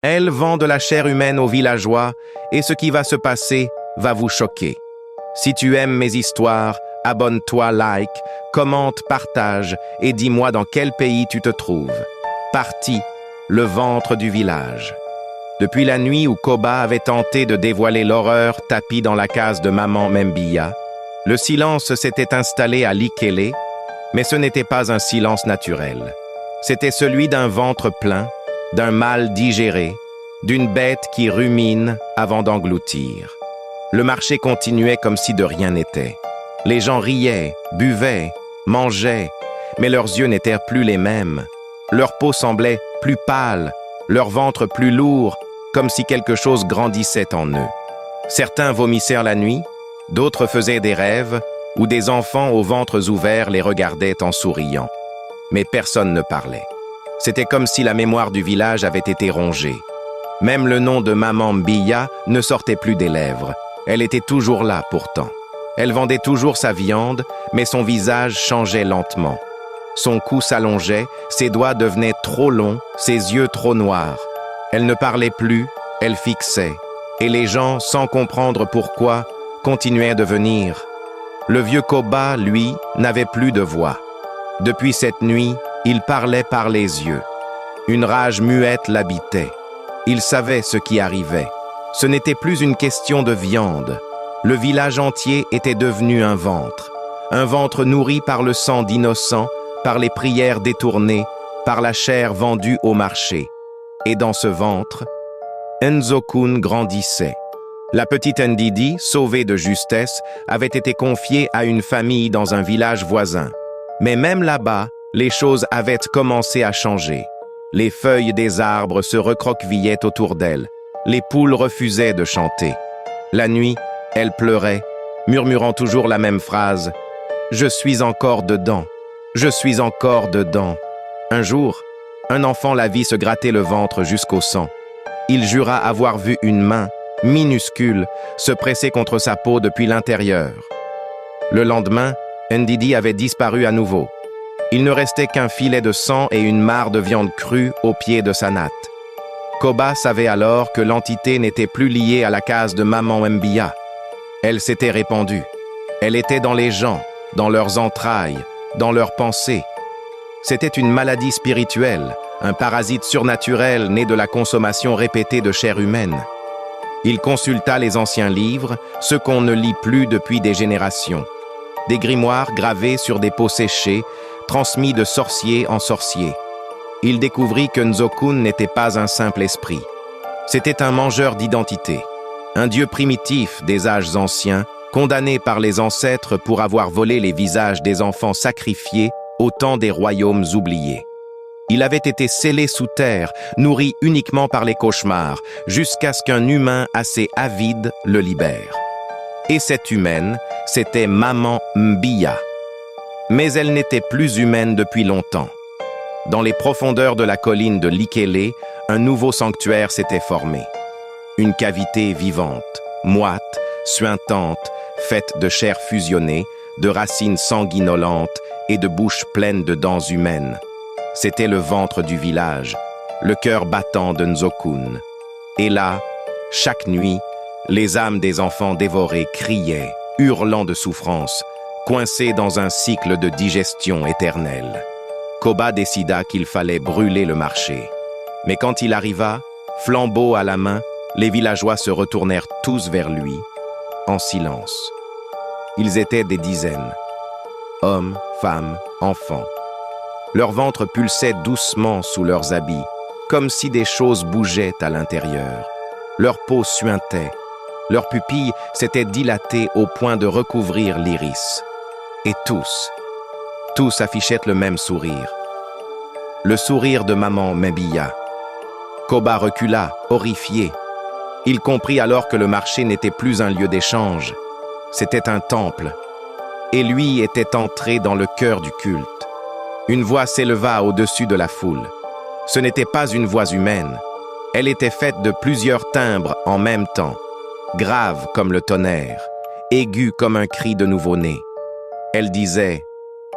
Elle vend de la chair humaine aux villageois et ce qui va se passer va vous choquer. Si tu aimes mes histoires, abonne-toi, like, commente, partage et dis-moi dans quel pays tu te trouves. Partie, le ventre du village. Depuis la nuit où Koba avait tenté de dévoiler l'horreur tapie dans la case de maman Mbia, le silence s'était installé à Likele, mais ce n'était pas un silence naturel. C'était celui d'un ventre plein, d'un mal digéré, d'une bête qui rumine avant d'engloutir. Le marché continuait comme si de rien n'était. Les gens riaient, buvaient, mangeaient, mais leurs yeux n'étaient plus les mêmes. Leur peau semblait plus pâle, leur ventre plus lourd, comme si quelque chose grandissait en eux. Certains vomissèrent la nuit, d'autres faisaient des rêves, où des enfants aux ventres ouverts les regardaient en souriant. Mais personne ne parlait. C'était comme si la mémoire du village avait été rongée. Même le nom de Maman Mbia ne sortait plus des lèvres. Elle était toujours là pourtant. Elle vendait toujours sa viande, mais son visage changeait lentement. Son cou s'allongeait, ses doigts devenaient trop longs, ses yeux trop noirs. Elle ne parlait plus, elle fixait. Et les gens, sans comprendre pourquoi, continuaient de venir. Le vieux Koba, lui, n'avait plus de voix. Depuis cette nuit, il parlait par les yeux. Une rage muette l'habitait. Il savait ce qui arrivait. Ce n'était plus une question de viande. Le village entier était devenu un ventre nourri par le sang d'innocents, par les prières détournées, par la chair vendue au marché. Et dans ce ventre, Nzokun grandissait. La petite Ndidi, sauvée de justesse, avait été confiée à une famille dans un village voisin. Mais même là-bas, les choses avaient commencé à changer. Les feuilles des arbres se recroquevillaient autour d'elle. Les poules refusaient de chanter. La nuit, elle pleurait, murmurant toujours la même phrase. « Je suis encore dedans. Je suis encore dedans. » Un jour, un enfant la vit se gratter le ventre jusqu'au sang. Il jura avoir vu une main, minuscule, se presser contre sa peau depuis l'intérieur. Le lendemain, Ndidi avait disparu à nouveau. Il ne restait qu'un filet de sang et une mare de viande crue au pied de sa natte. Koba savait alors que l'entité n'était plus liée à la case de Maman Mbia. Elle s'était répandue. Elle était dans les gens, dans leurs entrailles, dans leurs pensées. C'était une maladie spirituelle, un parasite surnaturel né de la consommation répétée de chair humaine. Il consulta les anciens livres, ceux qu'on ne lit plus depuis des générations. Des grimoires gravés sur des peaux séchées, transmis de sorcier en sorcier. Il découvrit que Nzokun n'était pas un simple esprit. C'était un mangeur d'identité, un dieu primitif des âges anciens, condamné par les ancêtres pour avoir volé les visages des enfants sacrifiés au temps des royaumes oubliés. Il avait été scellé sous terre, nourri uniquement par les cauchemars, jusqu'à ce qu'un humain assez avide le libère. Et cette humaine, c'était Maman Mbia. Mais elle n'était plus humaine depuis longtemps. Dans les profondeurs de la colline de Likele, un nouveau sanctuaire s'était formé. Une cavité vivante, moite, suintante, faite de chair fusionnée, de racines sanguinolentes et de bouches pleines de dents humaines. C'était le ventre du village, le cœur battant de Nzokun. Et là, chaque nuit, les âmes des enfants dévorés criaient, hurlant de souffrance, coincés dans un cycle de digestion éternelle. Koba décida qu'il fallait brûler le marché. Mais quand il arriva, flambeau à la main, les villageois se retournèrent tous vers lui, en silence. Ils étaient des dizaines. Hommes, femmes, enfants. Leurs ventres pulsaient doucement sous leurs habits, comme si des choses bougeaient à l'intérieur. Leur peau suintait. Leurs pupilles s'étaient dilatées au point de recouvrir l'iris. Et tous affichaient le même sourire. Le sourire de Maman Mbia. Koba recula, horrifié. Il comprit alors que le marché n'était plus un lieu d'échange. C'était un temple. Et lui était entré dans le cœur du culte. Une voix s'éleva au-dessus de la foule. Ce n'était pas une voix humaine. Elle était faite de plusieurs timbres en même temps, grave comme le tonnerre, aiguë comme un cri de nouveau-né. Elle disait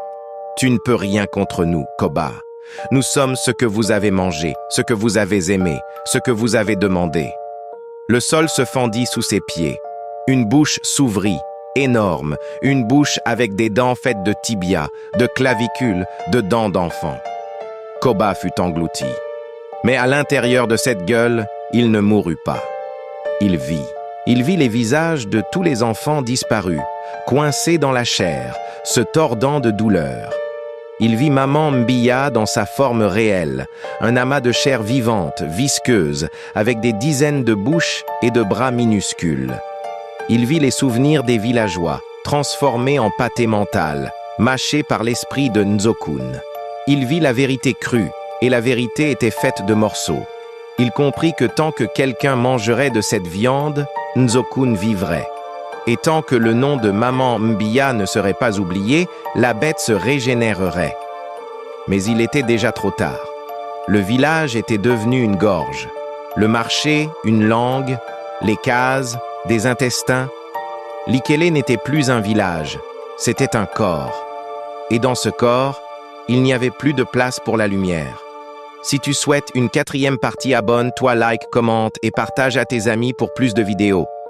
« Tu ne peux rien contre nous, Koba. Nous sommes ce que vous avez mangé, ce que vous avez aimé, ce que vous avez demandé. Le sol se fendit sous ses pieds. Une bouche s'ouvrit, énorme, une bouche avec des dents faites de tibia, de clavicules, de dents d'enfant. Koba fut englouti. Mais à l'intérieur de cette gueule, il ne mourut pas. Il vit. Il vit les visages de tous les enfants disparus, coincés dans la chair, se tordant de douleur. Il vit Maman Mbiya dans sa forme réelle, un amas de chair vivante, visqueuse, avec des dizaines de bouches et de bras minuscules. Il vit les souvenirs des villageois, transformés en pâté mental, mâchés par l'esprit de Nzokun. Il vit la vérité crue, et la vérité était faite de morceaux. Il comprit que tant que quelqu'un mangerait de cette viande, Nzokun vivrait. Et tant que le nom de Maman Mbiya ne serait pas oublié, la bête se régénérerait. Mais il était déjà trop tard. Le village était devenu une gorge. Le marché, une langue, les cases, des intestins. Likele n'était plus un village, c'était un corps. Et dans ce corps, il n'y avait plus de place pour la lumière. Si tu souhaites une 4e partie, abonne-toi, like, commente et partage à tes amis pour plus de vidéos.